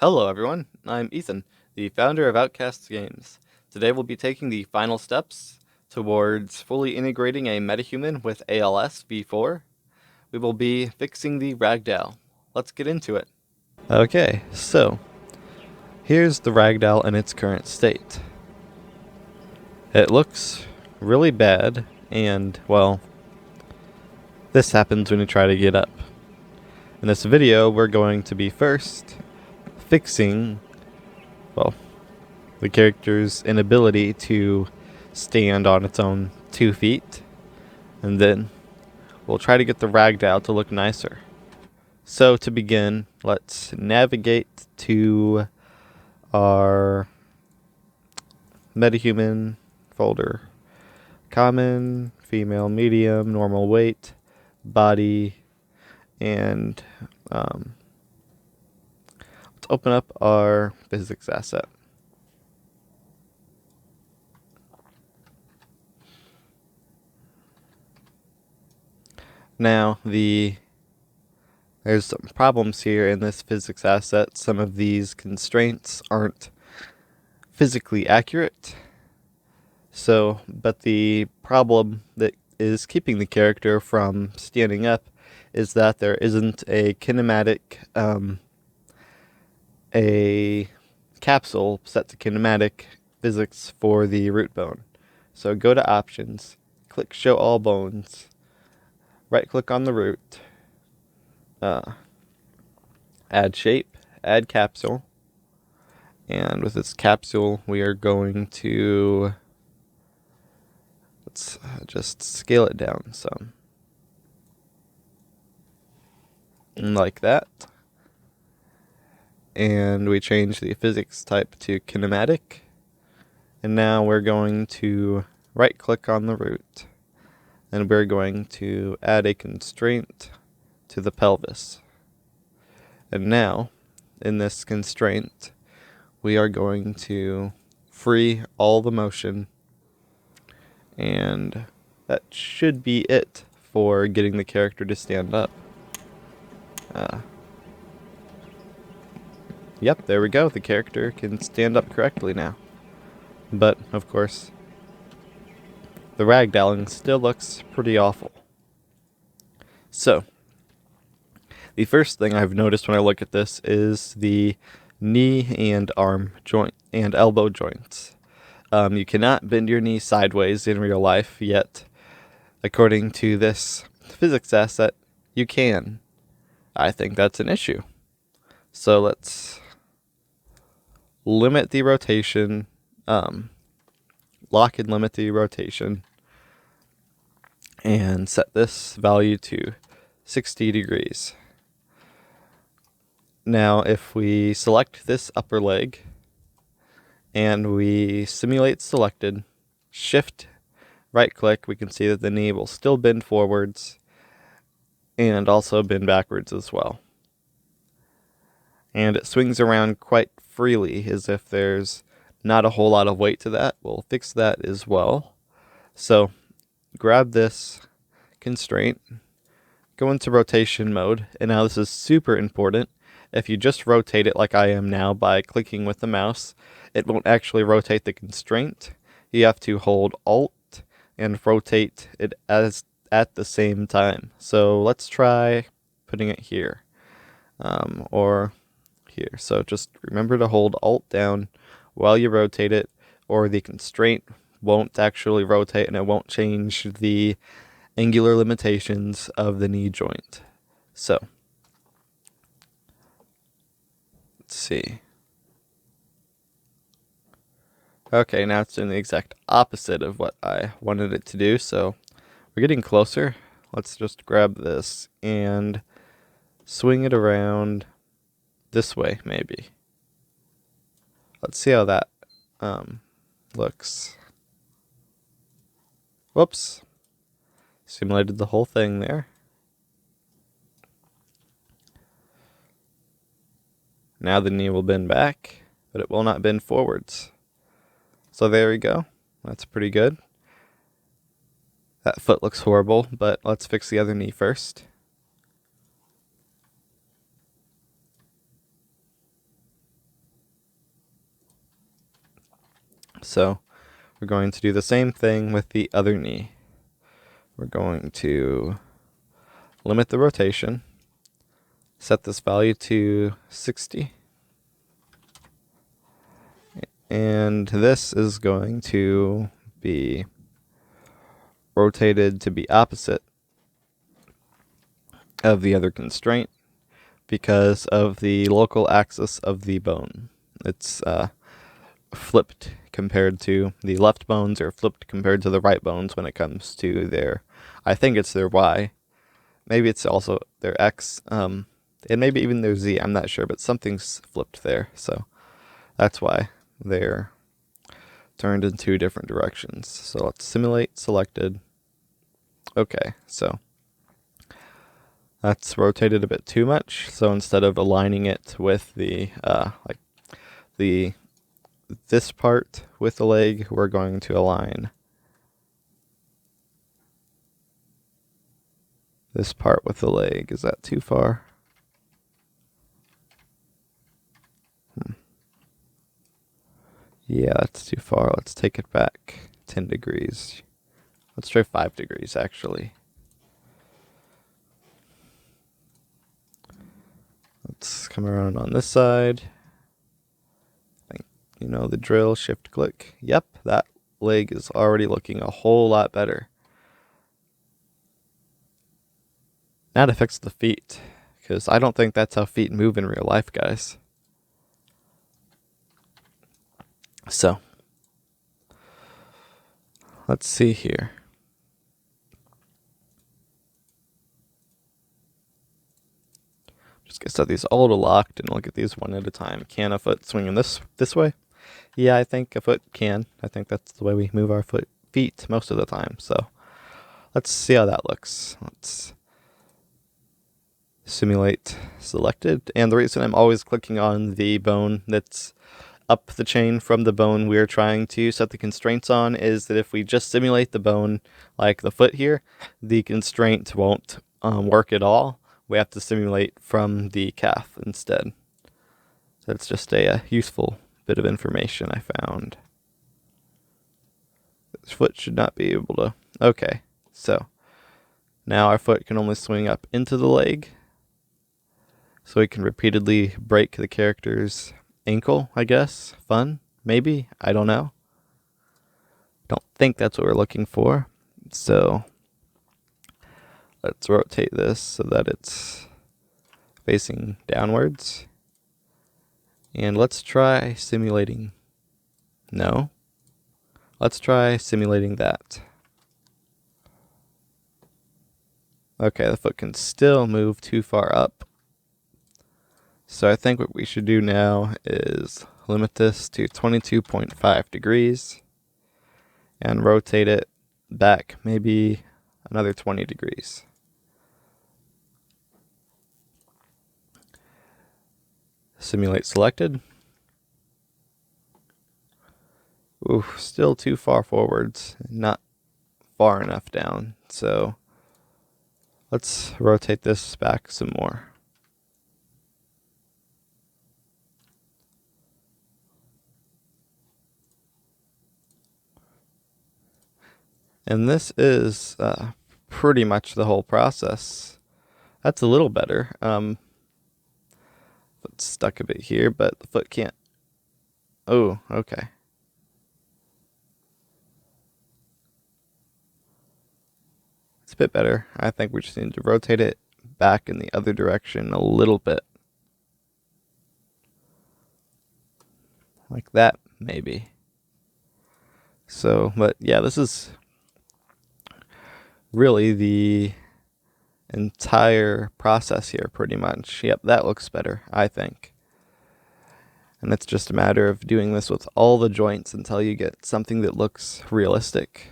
Hello everyone, I'm Ethan, the founder of Outcasts Games. Today we'll be taking the final steps towards fully integrating a MetaHuman with ALSV4. We will be fixing the ragdoll. Let's get into it. Okay, so here's the ragdoll in its current state. It looks really bad, and well, this happens when you try to get up. In this video, we're going to be first fixing, well, the character's inability to stand on its own 2 feet, and then we'll try to get the ragdoll to look nicer. So to begin, let's navigate to our MetaHuman folder. Common, female, medium, normal weight, body, and let's open up our physics asset. Now, there's some problems here in this physics asset. Some of these constraints aren't physically accurate. But the problem that is keeping the character from standing up is that there isn't a kinematic, a capsule set to kinematic physics for the root bone. So go to Options, click Show All Bones, right-click on the root, add shape, add capsule, and with this capsule we are going to, let's just scale it down some, like that, and we change the physics type to kinematic, and now we're going to right-click on the root, and we're going to add a constraint to the pelvis. And now, in this constraint, we are going to free all the motion, and that should be it for getting the character to stand up. Yep, there we go. The character can stand up correctly now. But, of course, the ragdolling still looks pretty awful. So, the first thing I've noticed when I look at this is the knee and arm joint and elbow joints. You cannot bend your knee sideways in real life, yet, according to this physics asset, you can. I think that's an issue. So let's limit the rotation, lock and limit the rotation, and set this value to 60 degrees. Now, if we select this upper leg, and we simulate selected, shift, right-click, we can see that the knee will still bend forwards, and also bend backwards as well. And it swings around quite freely, as if there's not a whole lot of weight to that. We'll fix that as well. So, grab this constraint, go into rotation mode, and now this is super important. If you just rotate it like I am now by clicking with the mouse, it won't actually rotate the constraint. You have to hold Alt and rotate it at the same time. So let's try putting it here, or here. So just remember to hold Alt down while you rotate it, or the constraint won't actually rotate and it won't change the angular limitations of the knee joint. So, let's see. Okay, now it's doing the exact opposite of what I wanted it to do, so we're getting closer. Let's just grab this and swing it around this way, maybe. Let's see how that looks. Whoops. Simulated the whole thing there. Now the knee will bend back, but it will not bend forwards. So there we go. That's pretty good. That foot looks horrible, but let's fix the other knee first. So we're going to do the same thing with the other knee. We're going to limit the rotation, set this value to 60, and this is going to be rotated to be opposite of the other constraint because of the local axis of the bone. It's flipped compared to the left bones, or flipped compared to the right bones when it comes to their, I think it's their Y. Maybe it's also their X, and maybe even their Z, I'm not sure, but something's flipped there, so that's why they're turned in two different directions. So let's simulate selected. Okay, so that's rotated a bit too much, so instead of aligning it with the, this part with the leg, we're going to align this part with the leg. Is that too far? Yeah, that's too far. Let's take it back 10 degrees. Let's try 5 degrees, actually. Let's come around on this side. I think, you know, the drill, shift click. Yep, that leg is already looking a whole lot better. Now to fix the feet, because I don't think that's how feet move in real life, guys. So, let's see here. Just get set these all to locked and look at these one at a time. Can a foot swing this way? Yeah, I think a foot can. I think that's the way we move our feet most of the time. So, let's see how that looks. Let's simulate selected. And the reason I'm always clicking on the bone that's up the chain from the bone we're trying to set the constraints on is that if we just simulate the bone like the foot here, the constraint won't work at all. We have to simulate from the calf instead. So it's just a useful bit of information I found. This foot should not be able to... Okay, so now our foot can only swing up into the leg. So we can repeatedly break the character's ankle, I guess. Fun, maybe, I don't know. Don't think that's what we're looking for. So let's rotate this so that it's facing downwards. And let's try simulating. No. Let's try simulating that. Okay, the foot can still move too far up. So I think what we should do now is limit this to 22.5 degrees and rotate it back maybe another 20 degrees. Simulate selected. Ooh, still too far forwards, not far enough down. So let's rotate this back some more. And this is pretty much the whole process. That's a little better. Foot's stuck a bit here, but the foot can't. Oh, okay. It's a bit better. I think we just need to rotate it back in the other direction a little bit. Like that, maybe. So, but yeah, this is really the entire process here, pretty much. Yep, that looks better, I think. And it's just a matter of doing this with all the joints until you get something that looks realistic.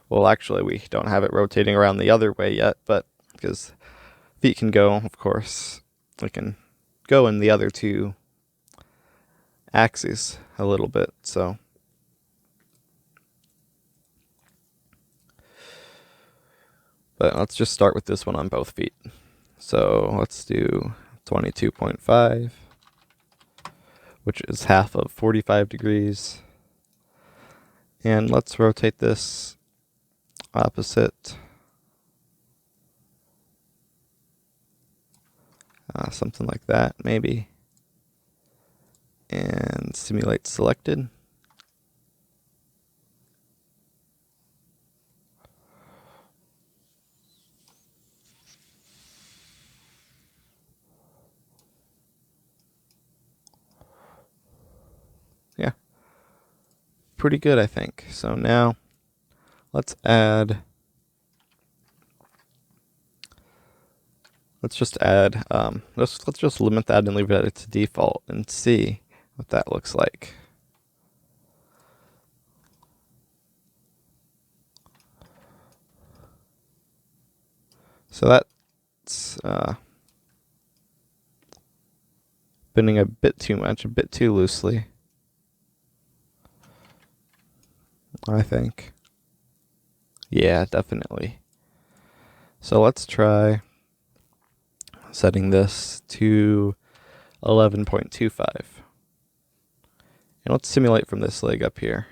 Well, actually, we don't have it rotating around the other way yet, but because feet can go, of course, we can go in the other two axes a little bit, so. But let's just start with this one on both feet. So let's do 22.5, which is half of 45 degrees. And let's rotate this opposite. Something like that, maybe. And simulate selected. Yeah. Pretty good, I think. So now let's add, let's just limit that and leave it to default and see what that looks like. So that's bending a bit too much, a bit too loosely, I think. Yeah, definitely. So let's try setting this to 11.25. And let's simulate from this leg up here.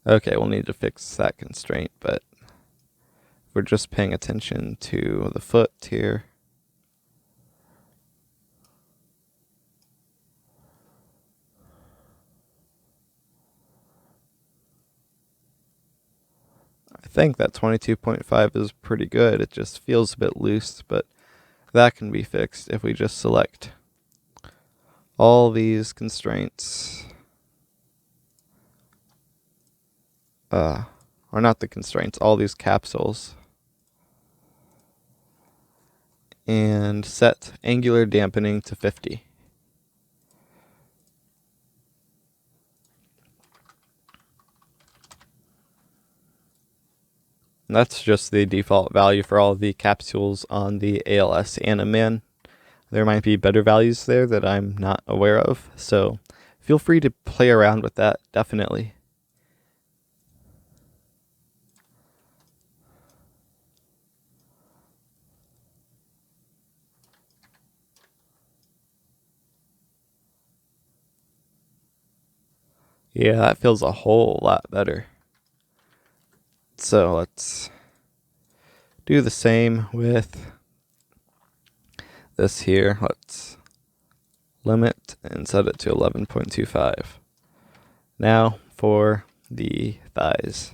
Okay, we'll need to fix that constraint, but we're just paying attention to the foot here. I think that 22.5 is pretty good. It just feels a bit loose, but that can be fixed if we just select all these constraints. Or not the constraints, all these capsules. And set angular dampening to 50. And that's just the default value for all the capsules on the ALS Animan. There might be better values there that I'm not aware of, so feel free to play around with that, definitely. Yeah, that feels a whole lot better. So let's do the same with this here. Let's limit and set it to 11.25. Now for the thighs.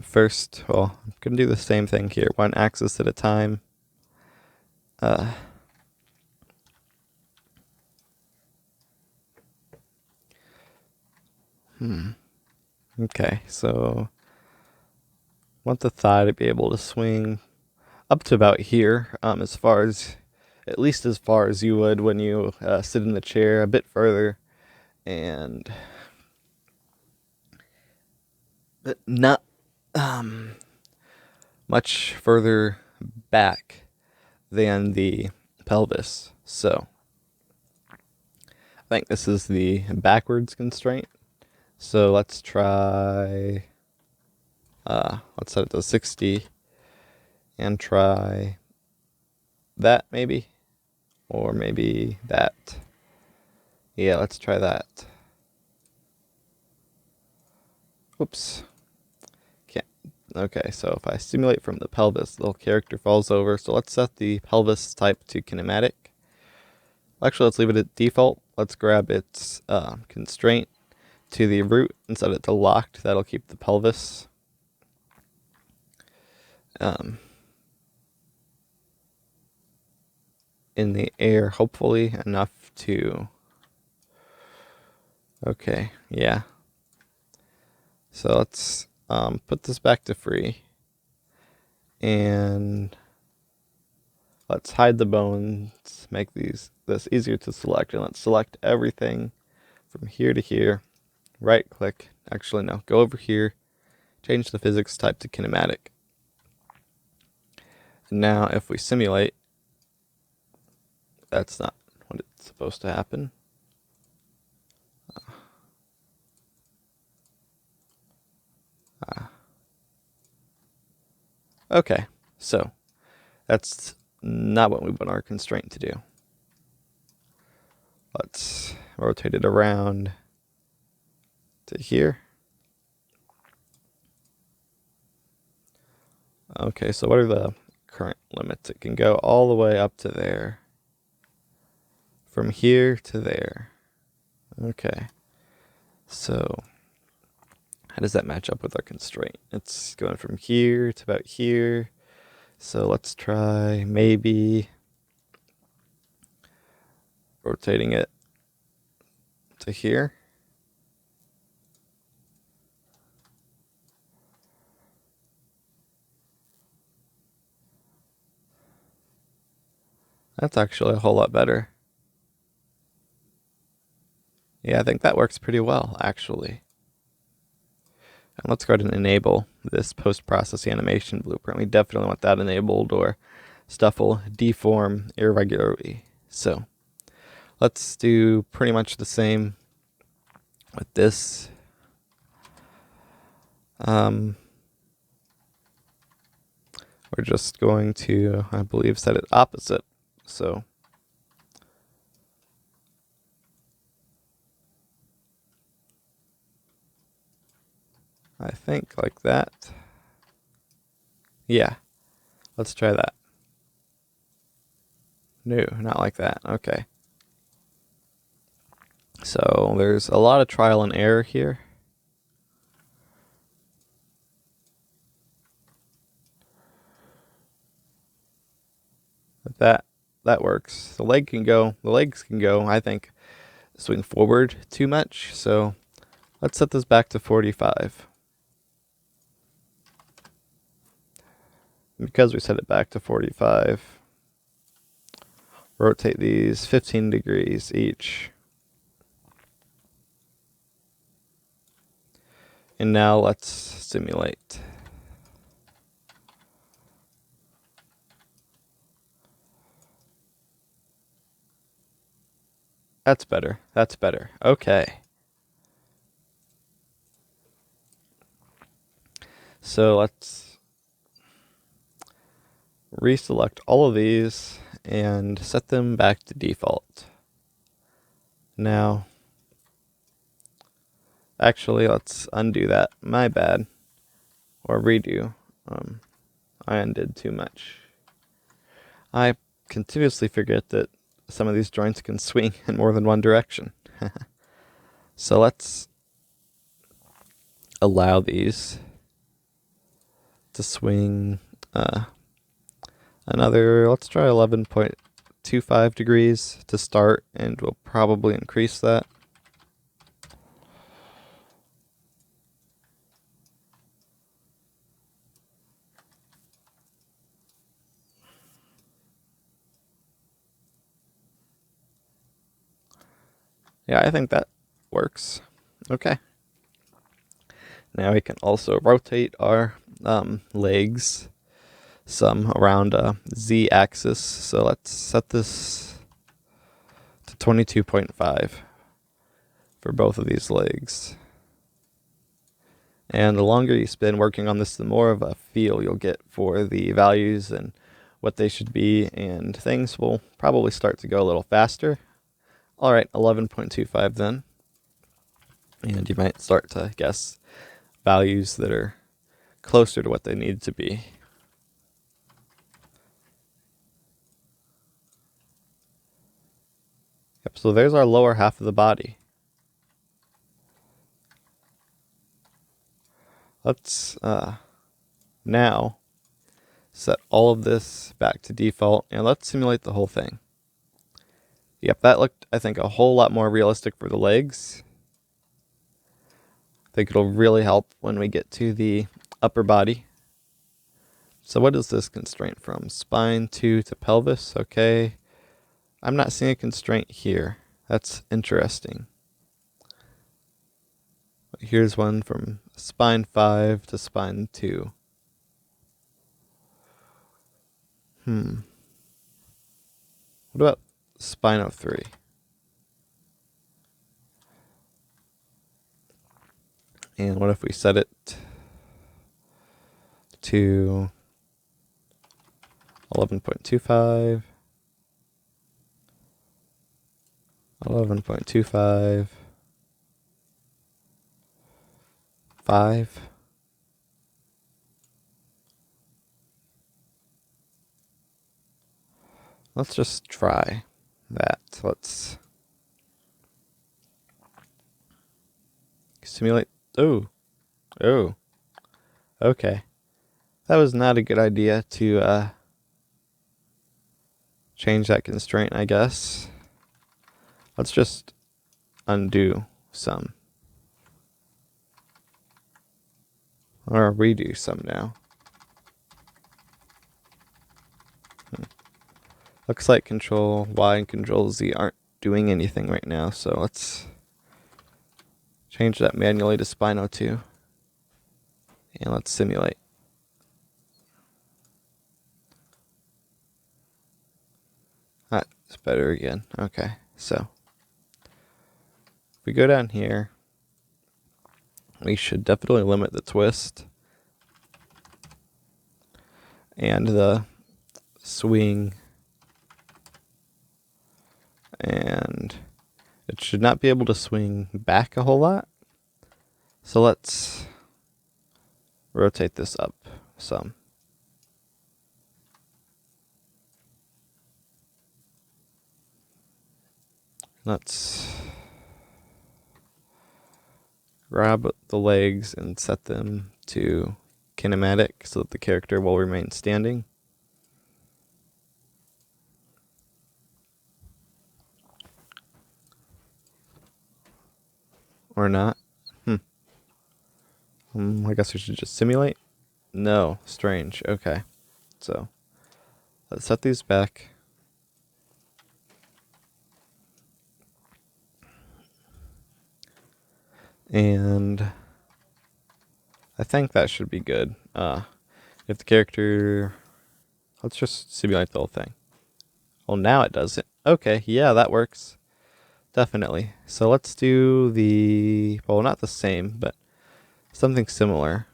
First, well, I'm going to do the same thing here, one axis at a time. Okay, so want the thigh to be able to swing up to about here, at least as far as you would when you sit in the chair, a bit further, and but not much further back than the pelvis. So I think this is the backwards constraint. So let's try, let's set it to 60 and try that maybe, or maybe that. Yeah, let's try that. Oops. Can't. Okay, so if I simulate from the pelvis, the little character falls over. So let's set the pelvis type to kinematic. Actually, let's leave it at default. Let's grab its constraint to the root and set it to locked. That'll keep the pelvis in the air, hopefully enough to... Okay, yeah. So let's put this back to free. And let's hide the bones, make this easier to select, and let's select everything from here to here. Right click, actually no, go over here, change the physics type to kinematic. And now if we simulate, that's not what it's supposed to happen. Okay, so that's not what we want our constraint to do. Let's rotate it around to here. Okay, so what are the current limits? It can go all the way up to there. From here to there. Okay. So how does that match up with our constraint? It's going from here to about here. So let's try maybe rotating it to here. That's actually a whole lot better. Yeah, I think that works pretty well, actually. And let's go ahead and enable this post-process animation blueprint. We definitely want that enabled, or stuff will deform irregularly. So let's do pretty much the same with this. We're just going to, I believe, set it opposite. So I think like that. Yeah, let's try that. No, not like that. Okay. So there's a lot of trial and error here. But that works. The legs can go, I think, swing forward too much. So let's set this back to 45. Because we set it back to 45, rotate these 15 degrees each. And now let's simulate. That's better. That's better. Okay. So let's reselect all of these and set them back to default. Now, actually, let's undo that. My bad. Or redo. I undid too much. I continuously forget that some of these joints can swing in more than one direction. So let's allow these to swing another, let's try 11.25 degrees to start, and we'll probably increase that. Yeah, I think that works. Okay. Now we can also rotate our legs some around a z-axis. So let's set this to 22.5 for both of these legs. And the longer you spend working on this, the more of a feel you'll get for the values and what they should be, and things will probably start to go a little faster. All right, 11.25 then. And you might start to guess values that are closer to what they need to be. Yep, so there's our lower half of the body. Let's now set all of this back to default, and let's simulate the whole thing. Yep, that looked, I think, a whole lot more realistic for the legs. I think it'll really help when we get to the upper body. So what is this constraint from? Spine 2 to pelvis, okay. I'm not seeing a constraint here. That's interesting. Here's one from spine 5 to spine 2. What about spine 3? And what if we set it to 11.25, 11.25. 5. Let's just try that. Let's simulate. Oh. Okay. That was not a good idea to change that constraint, I guess. Let's just undo some. Or redo some now. Looks like Control Y and Control Z aren't doing anything right now, so let's change that manually to Spino 2. And let's simulate. That's better again. Okay, so if we go down here, we should definitely limit the twist and the swing, and it should not be able to swing back a whole lot. So let's rotate this up some. Let's grab the legs and set them to kinematic so that the character will remain standing. Or not. I guess we should just simulate. No, strange. Okay, so let's set these back. And I think that should be good. If the character, let's just simulate the whole thing. Well, now it does it. Okay, yeah, that works. Definitely. So let's do the, well, not the same, but something similar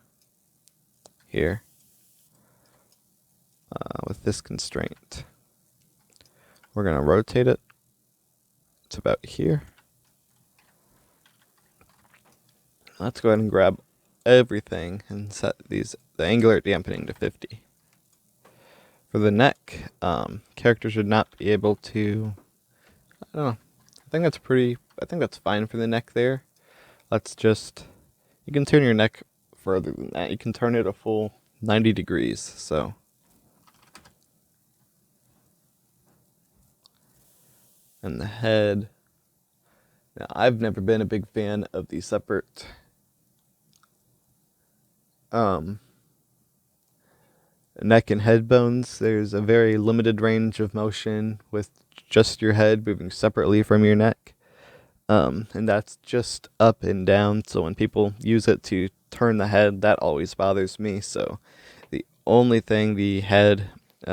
here with this constraint. We're going to rotate it to about here. Let's go ahead and grab everything and set the angular dampening to 50. For the neck, character should not be able to, I don't know, I think that's fine for the neck there. Let's just, you can turn your neck further than that. You can turn it a full 90 degrees, so. And the head, now I've never been a big fan of the separate neck and head bones. There's a very limited range of motion with just your head moving separately from your neck. And that's just up and down. So when people use it to turn the head, that always bothers me. So the only thing the head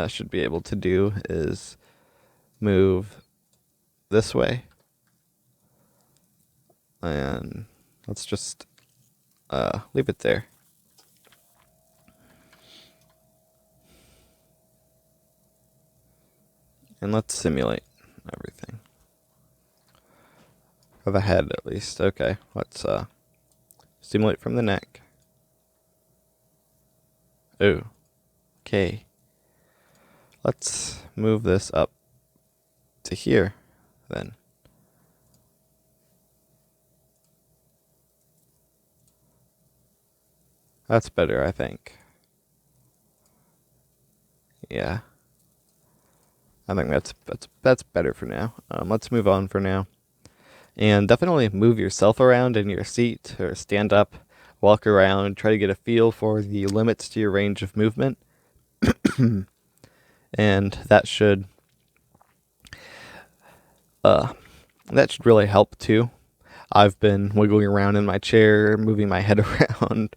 should be able to do is move this way. And let's just leave it there. And let's simulate everything. For the head, at least. Okay, let's simulate from the neck. Oh, okay. Let's move this up to here, then. That's better, I think. Yeah. I think that's better for now. Let's move on for now. And definitely move yourself around in your seat or stand up, walk around, try to get a feel for the limits to your range of movement. And that should really help too. I've been wiggling around in my chair, moving my head around,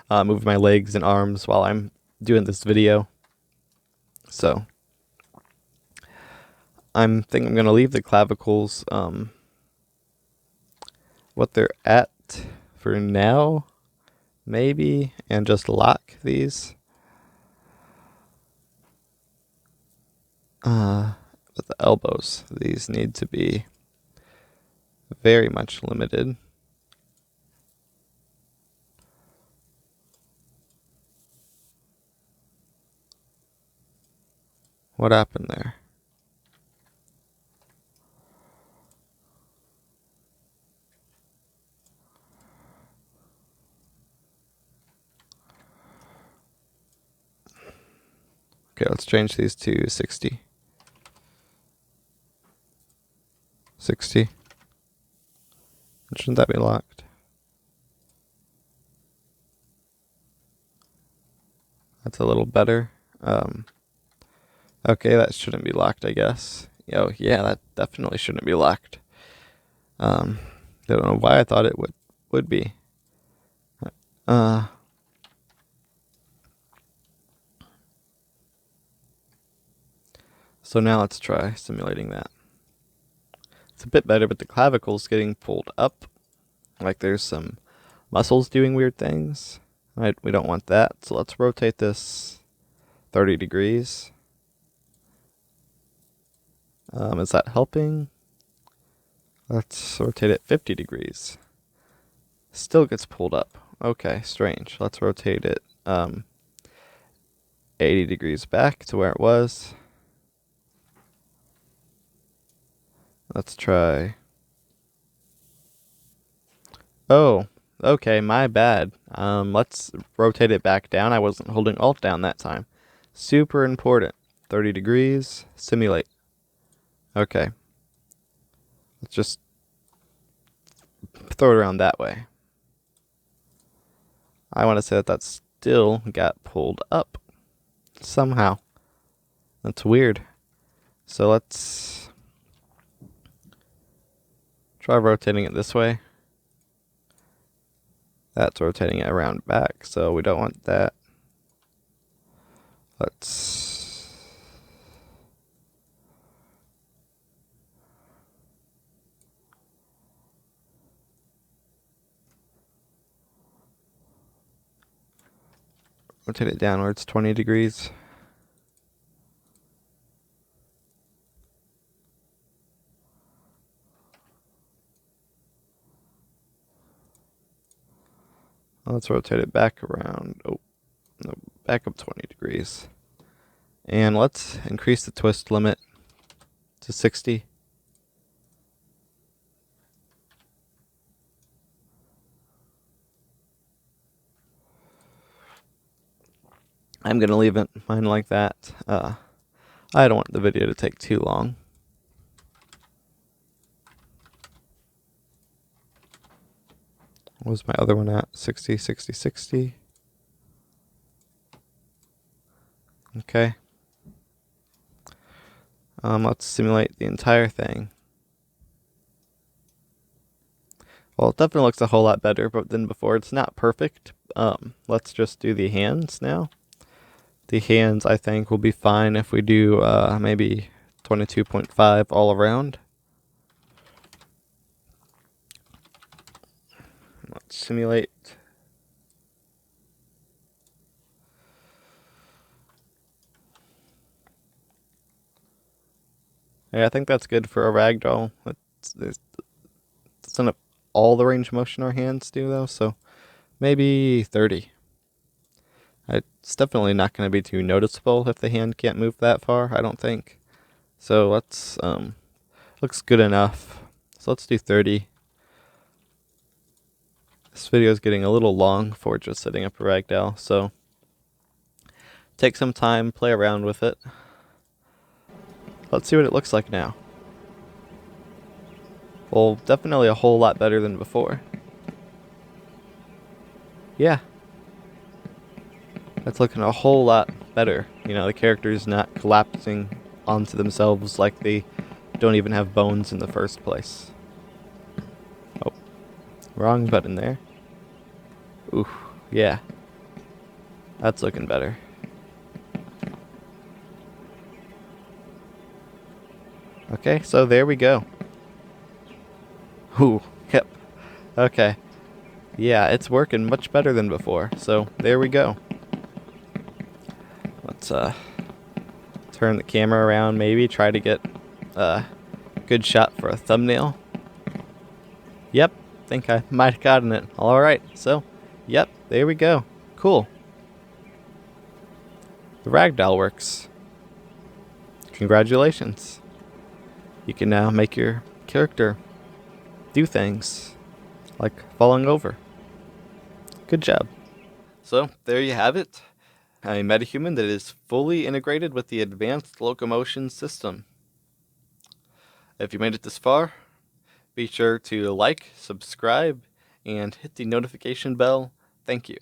moving my legs and arms while I'm doing this video. So I think I'm going to leave the clavicles what they're at for now, maybe, and just lock these. But the elbows, these need to be very much limited. What happened there? Okay, let's change these to 60. 60. Shouldn't that be locked? That's a little better. Okay, that shouldn't be locked, I guess. Oh, yeah, that definitely shouldn't be locked. Don't know why I thought it would be. So now let's try simulating that. It's a bit better, but the clavicle's getting pulled up. Like there's some muscles doing weird things. We don't want that, so let's rotate this 30 degrees. Is that helping? Let's rotate it 50 degrees. Still gets pulled up. Okay, strange. Let's rotate it 80 degrees back to where it was. Let's try. Oh, okay, my bad. Let's rotate it back down. I wasn't holding Alt down that time. Super important. 30 degrees. Simulate. Okay. Let's just throw it around that way. I want to say that still got pulled up. Somehow. That's weird. So let's try rotating it this way. That's rotating it around back, so we don't want that. Let's rotate it downwards 20 degrees. Let's rotate it back around. Oh, no, back up 20 degrees. And let's increase the twist limit to 60. I'm going to leave mine like that. I don't want the video to take too long. What was my other one at? 60, 60, 60. Okay. Let's simulate the entire thing. Well, it definitely looks a whole lot better than before. It's not perfect. Let's just do the hands now. The hands, I think, will be fine if we do maybe 22.5 all around. Let's simulate. Yeah, I think that's good for a ragdoll. It's not all the range of motion our hands do, though, so maybe 30. It's definitely not going to be too noticeable if the hand can't move that far, I don't think. So let's, looks good enough. So let's do 30. This video is getting a little long for just setting up a ragdoll, so take some time, play around with it. Let's see what it looks like now. Well, definitely a whole lot better than before. Yeah. That's looking a whole lot better. You know, the character's not collapsing onto themselves like they don't even have bones in the first place. Oh, wrong button there. Ooh, yeah. That's looking better. Okay, so there we go. Ooh, yep. Okay. Yeah, it's working much better than before. So there we go. Let's turn the camera around, maybe try to get a good shot for a thumbnail. Yep, think I might have gotten it. Alright, so, yep, there we go. Cool. The ragdoll works. Congratulations. You can now make your character do things, like falling over. Good job. So, there you have it. A metahuman that is fully integrated with the advanced locomotion system. If you made it this far, be sure to like, subscribe, and hit the notification bell. Thank you.